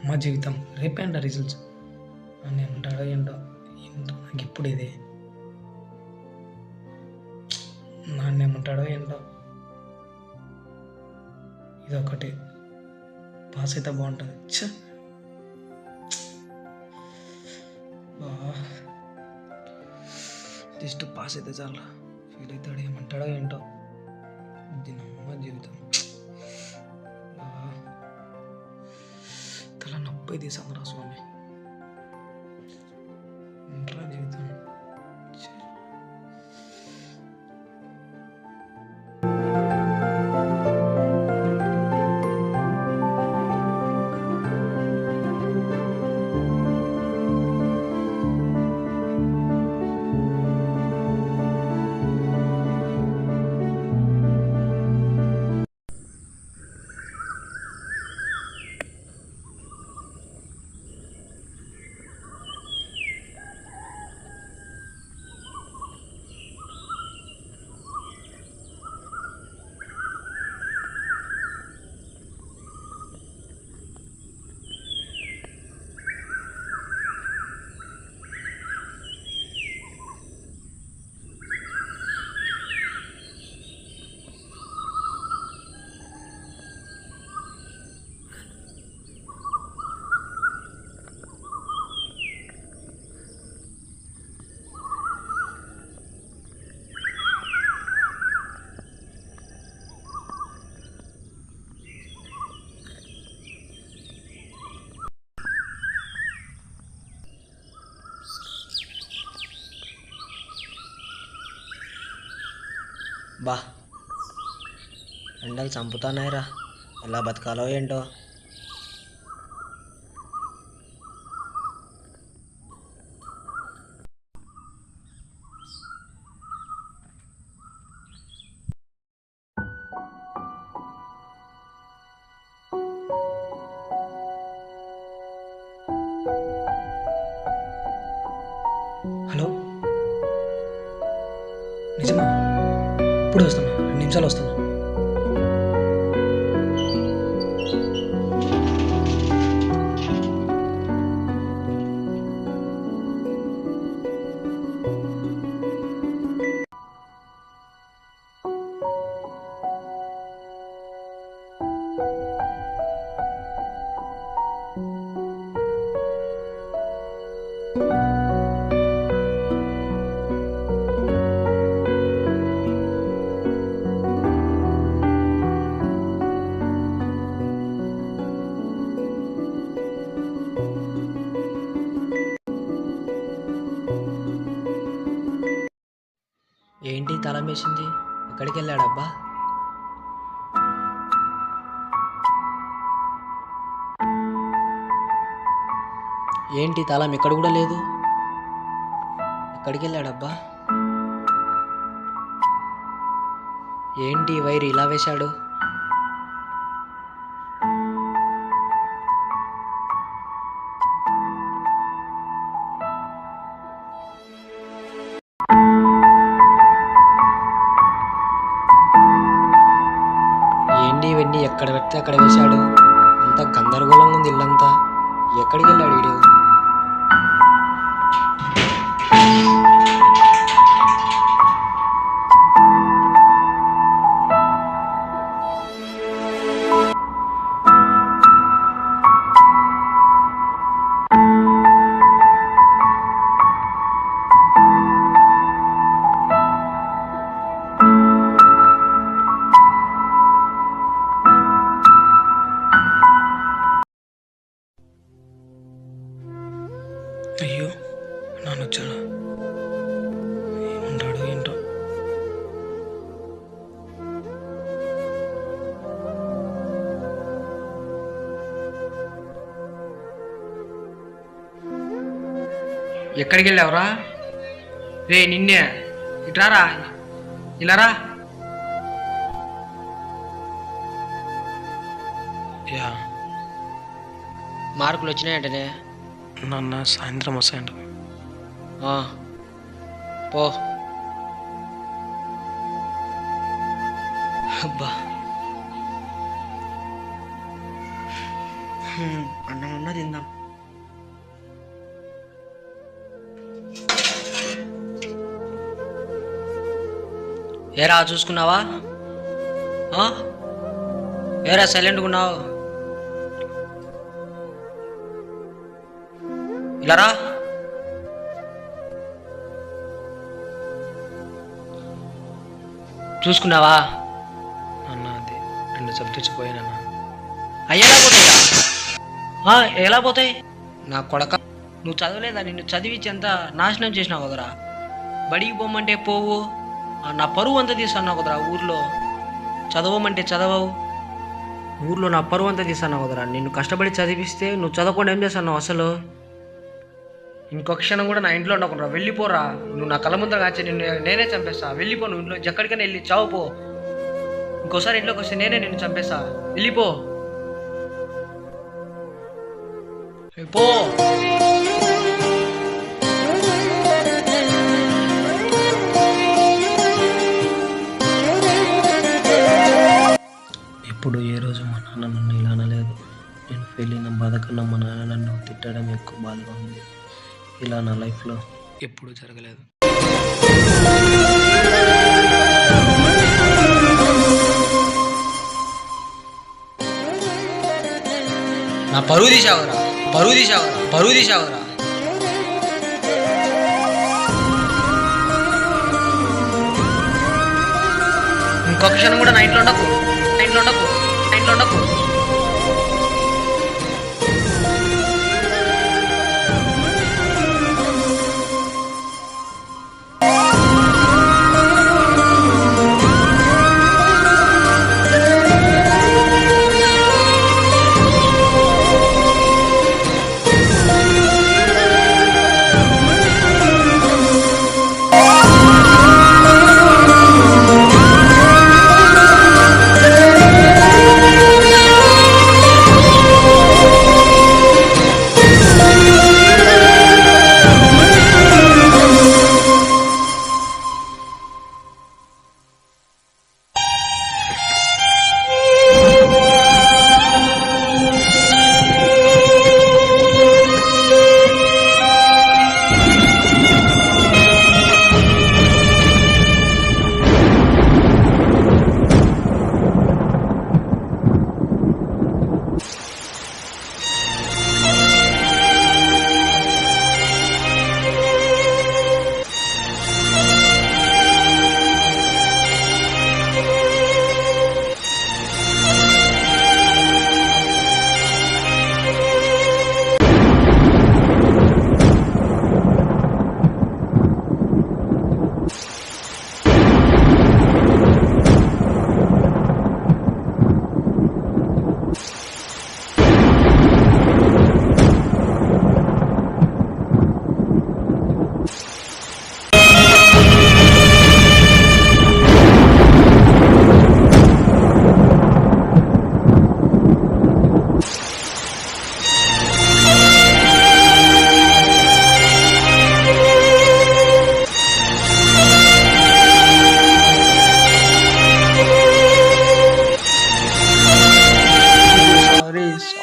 మా జీవితం రేపే అంట రిజల్ట్స్ అని అంటాడో ఏంటో ఏంటో నాకు ఇప్పుడు ఇది నాన్నేమంటాడో ఏంటో ఇదొకటి పాస్ అయితే బాగుంటుంది జస్ట్ పాస్ అయితే చాలా ఫీల్ అవుతాడు ఏమంటాడో ఏంటో దీనమ్మ జీవితం తల నొప్పి తీసాంరా స్వామి ఏంట్రా జీవితం బా ఎండలు చంపుతానాయిరా ఎలా బతకాలో ఏంటో హలో నిజమా ఇప్పుడు వస్తున్నా 2 నిమిషాలు వస్తున్నా ఏంటి తలం వేసింది ఎక్కడికి వెళ్ళాడబ్బా ఏంటి తలం ఎక్కడ కూడా లేదు ఎక్కడికి వెళ్ళాడబ్బా ఏంటి వైర్ ఇలా వేశాడు ఏంటి ఇవన్నీ ఎక్కడ పెడితే అక్కడ వేశాడు అంత గందరగోళంగా ఉంది ఇల్లంతా ఎక్కడికి వెళ్ళాడు వీడు అయ్యో నాన్న వచ్చాడు ఏమంటాడు ఏంటో ఎక్కడికి వెళ్ళావురా రే నిన్నే ఇట్రారా ఇలారా యా మార్కులు వచ్చినాయంటనే నాన్న సాయంత్రం వస్తాయంట పో అబ్బా అన్నం ఉన్నా తిందాం. ఏరా చూసుకున్నావా? ఏరా సైలెంట్గా ఉన్నావు? ఇలా రా. చూసుకున్నావా? అన్న అది 2 సబ్జెక్ట్స్ పోయానన్నా. అయ్యేలా పోతాయిరా? ఎలా పోతాయి? నా కొడక, నువ్వు చదవలేదా? నిన్ను చదివించి ఎంత నాశనం చేసినావు కదరా. బడికి పోమంటే పోవు, నా పరువు అంతా తీస్తున్నావు కదరా. ఊర్లో చదవమంటే చదవవు, ఊర్లో నా పరువు అంతా తీస్తున్నావు కదరా. నిన్ను కష్టపడి చదివిస్తే నువ్వు చదవకుండా ఏం చేస్తున్నావు అసలు? ఇంకొక క్షణం కూడా నా ఇంట్లో ఉండకుండా వెళ్ళిపోరా. నువ్వు నా కళ్ళ ముందర కాచి నిన్ను నేనే చంపేస్తా. వెళ్ళిపో, నువ్వు ఇంట్లో ఎక్కడికైనా వెళ్ళి చావుపో. ఇంకోసారి ఇంట్లోకి వస్తే నేనే నిన్ను చంపేస్తా. వెళ్ళిపో పో. ఎప్పుడు ఏ రోజు మా నాన్న నన్ను ఇలా అనలేదు. నేను ఫెయిల్ అయిన బాధ కన్నా మా నాన్న నన్ను తిట్టడం ఎక్కువ బాధగా ఉంది. ఇలా నా లైఫ్లో ఎప్పుడూ జరగలేదు. నా పరువు తీసావురా, పరువు తీసావురా, పరువు తీసావురా. ఇంకొక క్షణం కూడా నా ఇంట్లో ఉండకు, నా ఇంట్లో ఉండకు, నా ఇంట్లో ఉండకు.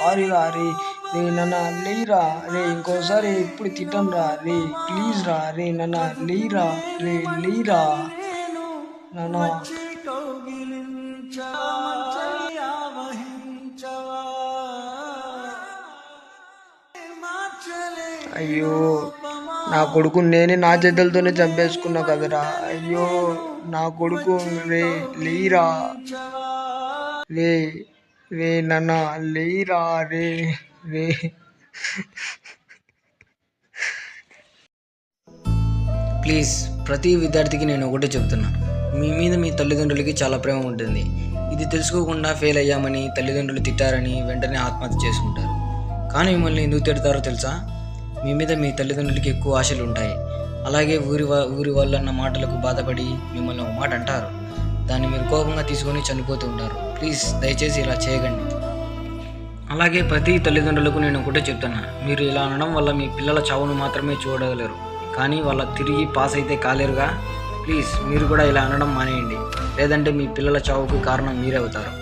సారీ రా రే, రే నన్న లేరా రే, ఇంకోసారి ఇప్పుడు తిట్టను రా రే, ప్లీజ్ రా రే నన్న లేరా రే, లేరా నాన్న. అయ్యో, నా కొడుకు నేనే నా చేతులతోనే చంపేసుకున్నా కదరా. అయ్యో నా కొడుకు రే, లేరా రే, రే నాన్న లేరా రే, రే. ప్లీజ్, ప్రతి విద్యార్థికి నేను ఒకటే చెప్తున్నా, మీ మీద మీ తల్లిదండ్రులకి చాలా ప్రేమ ఉంటుంది. ఇది తెలుసుకోకుండా ఫెయిల్ అయ్యామని తల్లిదండ్రులు తిట్టారని వెంటనే ఆత్మహత్య చేసుకుంటారు. కానీ మిమ్మల్ని ఎందుకు తిడతారో తెలుసా? మీ మీద మీ తల్లిదండ్రులకి ఎక్కువ ఆశలు ఉంటాయి. అలాగే ఊరి వాళ్ళన్న మాటలకు బాధపడి మిమ్మల్ని ఒక మాట అంటారు. దాన్ని మీరు కోపంగా తీసుకొని చనిపోతూ ఉంటారు. ప్లీజ్ దయచేసి ఇలా చేయకండి. అలాగే ప్రతి తల్లిదండ్రులకు నేను ఒకటే చెప్తున్నా, మీరు ఇలా అనడం వల్ల మీ పిల్లల చావును మాత్రమే చూడగలరు, కానీ వాళ్ళ తిరిగి పాస్ అయితే కాలేరుగా. ప్లీజ్ మీరు కూడా ఇలా అనడం మానేయండి, లేదంటే మీ పిల్లల చావుకు కారణం మీరే అవుతారు.